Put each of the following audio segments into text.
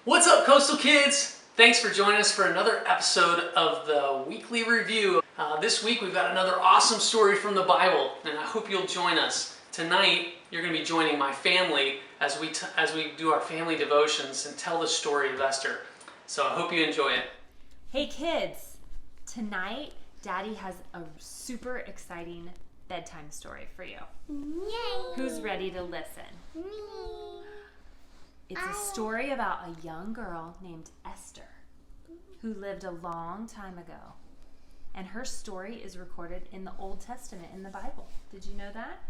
What's up, Coastal Kids? Thanks for joining us for another episode of the Weekly Review. This week we've got another awesome story from the Bible, and I hope you'll join us. Tonight, you're going to be joining my family as we do our family devotions and tell the story of Esther. So I hope you enjoy it. Hey kids, tonight Daddy has a super exciting bedtime story for you. Yay! Who's ready to listen? Me. It's a story about a young girl named Esther who lived a long time ago. And her story is recorded in the Old Testament in the Bible. Did you know that?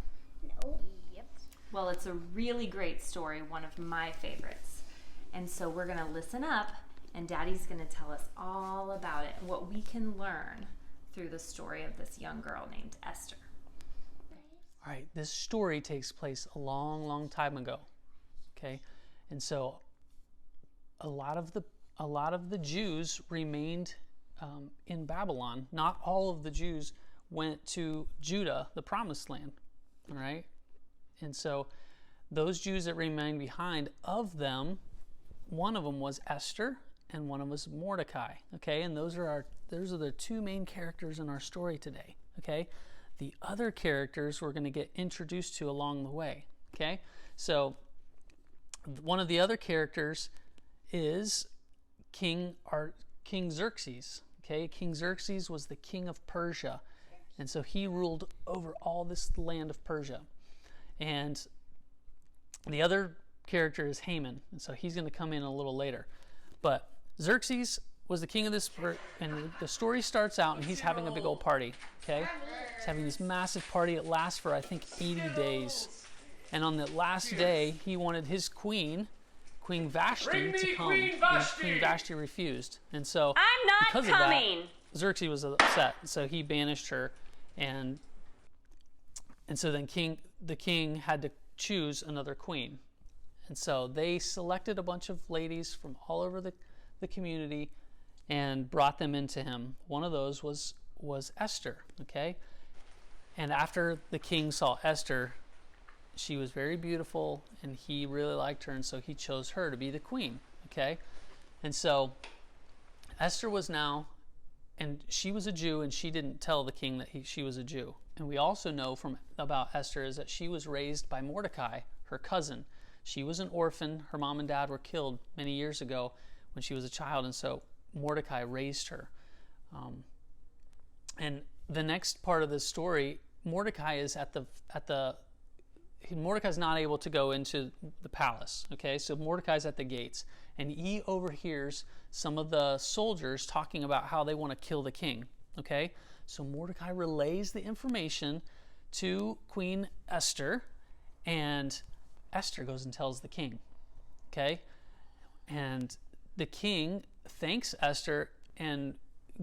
No. Yep. Well, it's a really great story, one of my favorites. And so we're going to listen up, and Daddy's going to tell us all about it and what we can learn through the story of this young girl named Esther. All right, this story takes place a long, long time ago. Okay, and so a lot of the Jews remained in Babylon. Not all of the Jews went to Judah, the promised land. All right, and so those Jews that remained behind, of them, one of them was Esther and one of them was Mordecai. Okay, and those are the two main characters in our story today. Okay, the other characters we're going to get introduced to along the way. Okay, so one of the other characters is King Xerxes. Okay, King Xerxes was the king of Persia, and so he ruled over all this land of Persia. And the other character is Haman, and so he's going to come in a little later. But Xerxes was the king of this, and the story starts out, and he's having a big old party. Okay, he's having this massive party. It lasts for, I think, 80 days. And on the last day, he wanted his Queen Vashti, to come. And Queen Vashti refused. And so, I'm not because coming. of that, Xerxes was upset. So he banished her. And so then the king had to choose another queen. And so they selected a bunch of ladies from all over the community and brought them into him. One of those was Esther. Okay? And after the king saw Esther, she was very beautiful, and he really liked her, and so he chose her to be the queen. Okay, and so Esther was now, and she was a Jew, and she didn't tell the king that she was a Jew. And we also know about Esther is that she was raised by Mordecai, her cousin. She was an orphan. Her mom and dad were killed many years ago when she was a child, and so Mordecai raised her. And the next part of the story, Mordecai is Mordecai's not able to go into the palace. Okay, so Mordecai's at the gates, and he overhears some of the soldiers talking about how they want to kill the king. Okay, so Mordecai relays the information to Queen Esther, and Esther goes and tells the king. Okay, and the king thanks Esther and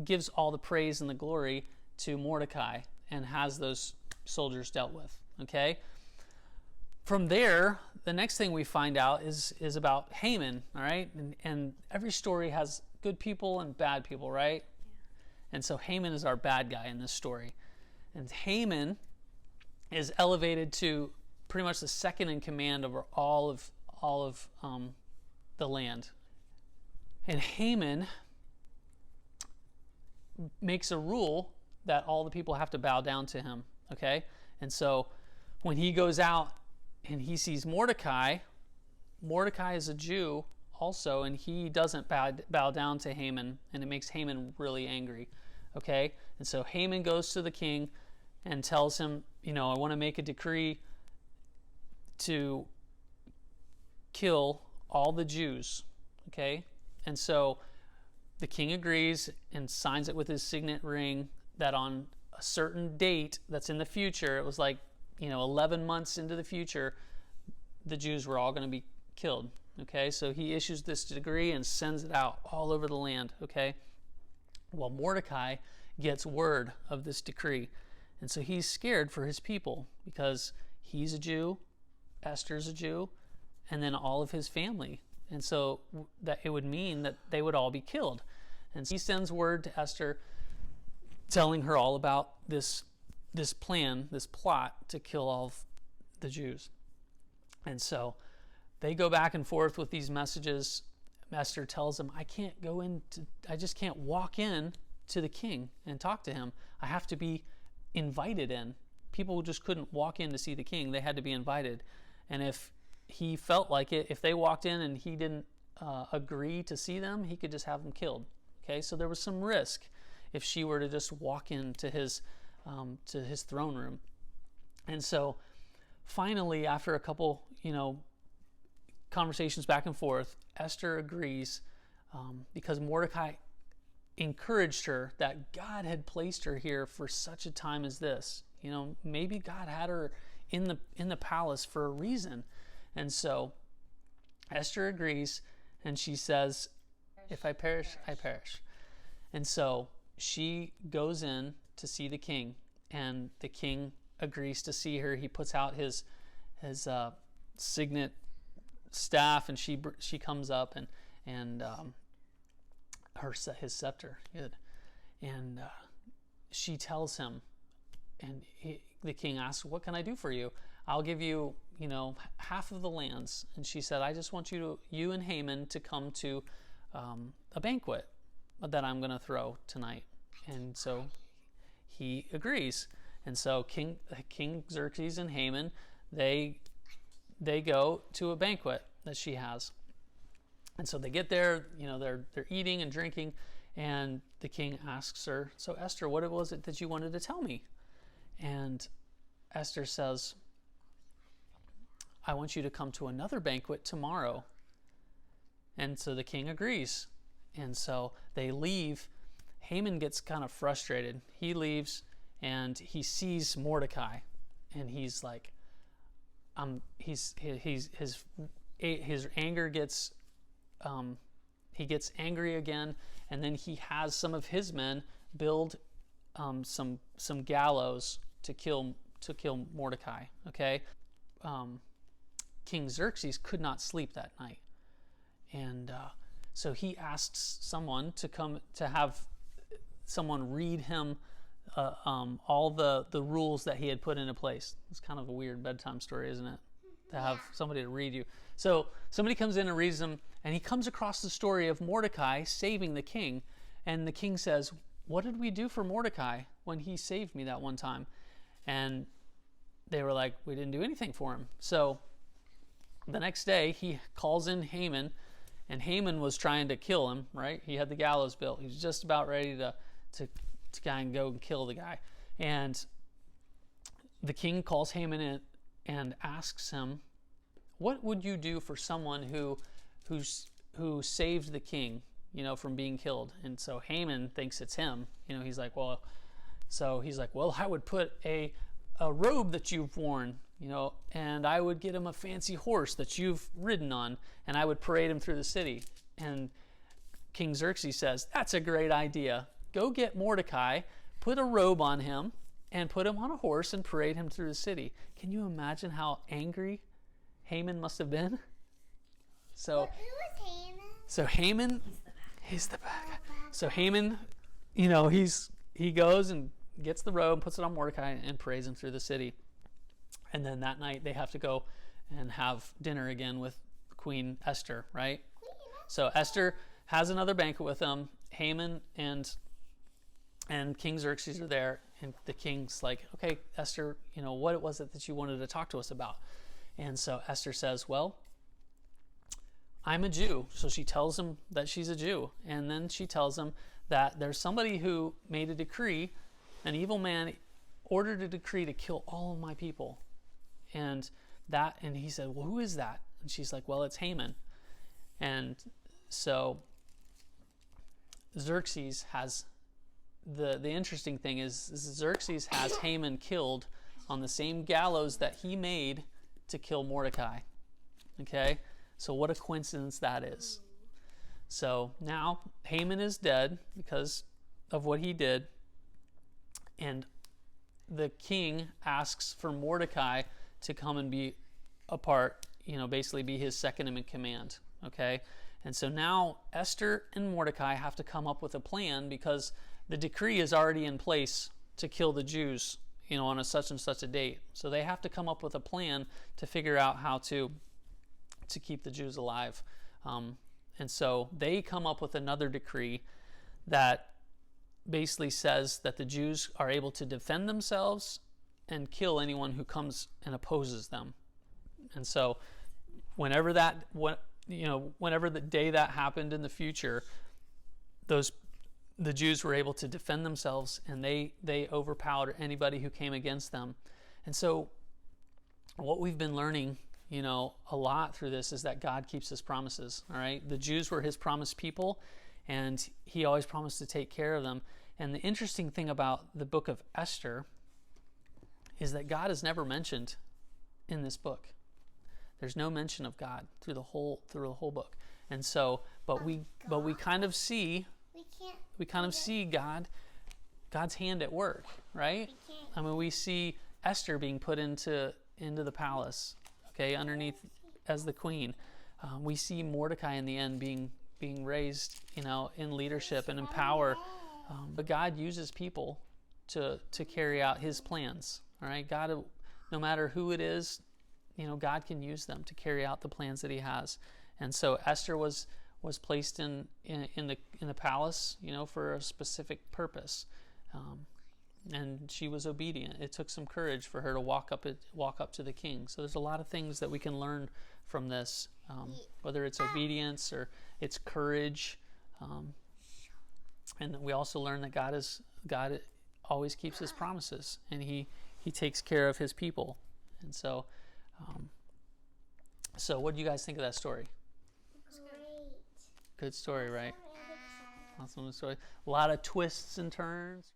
gives all the praise and the glory to Mordecai and has those soldiers dealt with. Okay. From there, the next thing we find out is about Haman, all right? And every story has good people and bad people, right? Yeah. And so Haman is our bad guy in this story. And Haman is elevated to pretty much the second in command over all of the land. And Haman makes a rule that all the people have to bow down to him, okay? And so when he goes out and he sees Mordecai is a Jew also, and he doesn't bow down to Haman, and it makes Haman really angry. Okay? And so Haman goes to the king and tells him, I want to make a decree to kill all the Jews. Okay? And so the king agrees and signs it with his signet ring that on a certain date that's in the future, it was like 11 months into the future, the Jews were all going to be killed. Okay, so he issues this decree and sends it out all over the land. Okay, well, Mordecai gets word of this decree, and so he's scared for his people because he's a Jew, Esther's a Jew, and then all of his family, and so that it would mean that they would all be killed. And so he sends word to Esther, telling her all about this plan, this plot to kill all of the Jews. And so they go back and forth with these messages Esther tells him, I just can't walk in to the king and talk to him. I have to be invited in. People just couldn't walk in to see the king. They had to be invited. And if he felt like it, if they walked in and he didn't agree to see them, he could just have them killed. Okay, so there was some risk if she were to just walk into his throne room. And so finally, after a couple, conversations back and forth, Esther agrees because Mordecai encouraged her that God had placed her here for such a time as this. Maybe God had her in the palace for a reason. And so Esther agrees, and she says, if I perish, I perish. And so she goes in to see the king, and the king agrees to see her. He puts out his signet staff, and she comes up and his scepter, good, and she tells him, and the king asks, "What can I do for you? I'll give you, half of the lands." And she said, "I just want you and Haman to come to a banquet that I'm going to throw tonight." And so he agrees. And so King Xerxes and Haman, they go to a banquet that she has. And so they get there, they're eating and drinking, and the king asks her, "So Esther, what was it that you wanted to tell me?" And Esther says, "I want you to come to another banquet tomorrow." And so the king agrees. And so they leave. Haman gets kind of frustrated. He leaves and he sees Mordecai, and he's like, his anger gets, he gets angry again, and then he has some of his men build some gallows to kill Mordecai. Okay, King Xerxes could not sleep that night, and so he asks someone to come to have someone read him all the rules that he had put into place. It's kind of a weird bedtime story, isn't it? To have somebody to read you. So somebody comes in and reads them, and he comes across the story of Mordecai saving the king, and the king says, "What did we do for Mordecai when he saved me that one time?" And they were like, "We didn't do anything for him." So the next day he calls in Haman, and Haman was trying to kill him, right? He had the gallows built. He was just about ready to go and kill the guy. And the king calls Haman in and asks him, "What would you do for someone who saved the king, from being killed?" And so Haman thinks it's him. He's like, well, I would put a robe that you've worn, and I would get him a fancy horse that you've ridden on, and I would parade him through the city. And King Xerxes says, "That's a great idea. Go get Mordecai, put a robe on him, and put him on a horse and parade him through the city." Can you imagine how angry Haman must have been? So, Who was Haman? So Haman, he's the bad guy. So Haman, he goes and gets the robe, puts it on Mordecai, and parades him through the city. And then that night they have to go and have dinner again with Queen Esther, right? So Esther has another banquet with them. Haman and King Xerxes are there, and the king's like, "Okay, Esther, what was it that you wanted to talk to us about?" And so Esther says, "Well, I'm a Jew." So she tells him that she's a Jew, and then she tells him that there's somebody who made a decree, an evil man ordered a decree to kill all of my people. And he said, "Well, who is that?" And she's like, "Well, it's Haman." And so Xerxes has the interesting thing is Xerxes has Haman killed on the same gallows that he made to kill Mordecai. Okay? So what a coincidence that is. So now Haman is dead because of what he did, and the king asks for Mordecai to come and be a part, basically be his second in command. Okay? And so now Esther and Mordecai have to come up with a plan because the decree is already in place to kill the Jews, on a such and such a date. So they have to come up with a plan to figure out how to keep the Jews alive. And so they come up with another decree that basically says that the Jews are able to defend themselves and kill anyone who comes and opposes them. And so whenever the day that happened in the future, the Jews were able to defend themselves, and they overpowered anybody who came against them. And so what we've been learning, a lot through this is that God keeps his promises. All right, the Jews were his promised people, and he always promised to take care of them. And the interesting thing about the book of Esther is that God is never mentioned in this book. There's no mention of God through the whole book. And so, but we kind of see God's hand at work, right? I mean, we see Esther being put into the palace, okay, underneath as the queen. We see Mordecai in the end being raised, in leadership and in power. But God uses people to carry out his plans. All right, God, no matter who it is, God can use them to carry out the plans that he has. And so Esther was placed in the palace, for a specific purpose. And she was obedient. It took some courage for her to walk up to the king. So there's a lot of things that we can learn from this, whether it's obedience or it's courage. And we also learn that God always keeps his promises, and he takes care of his people. And so what do you guys think of that story? Great. Good story, right? Awesome story. A lot of twists and turns.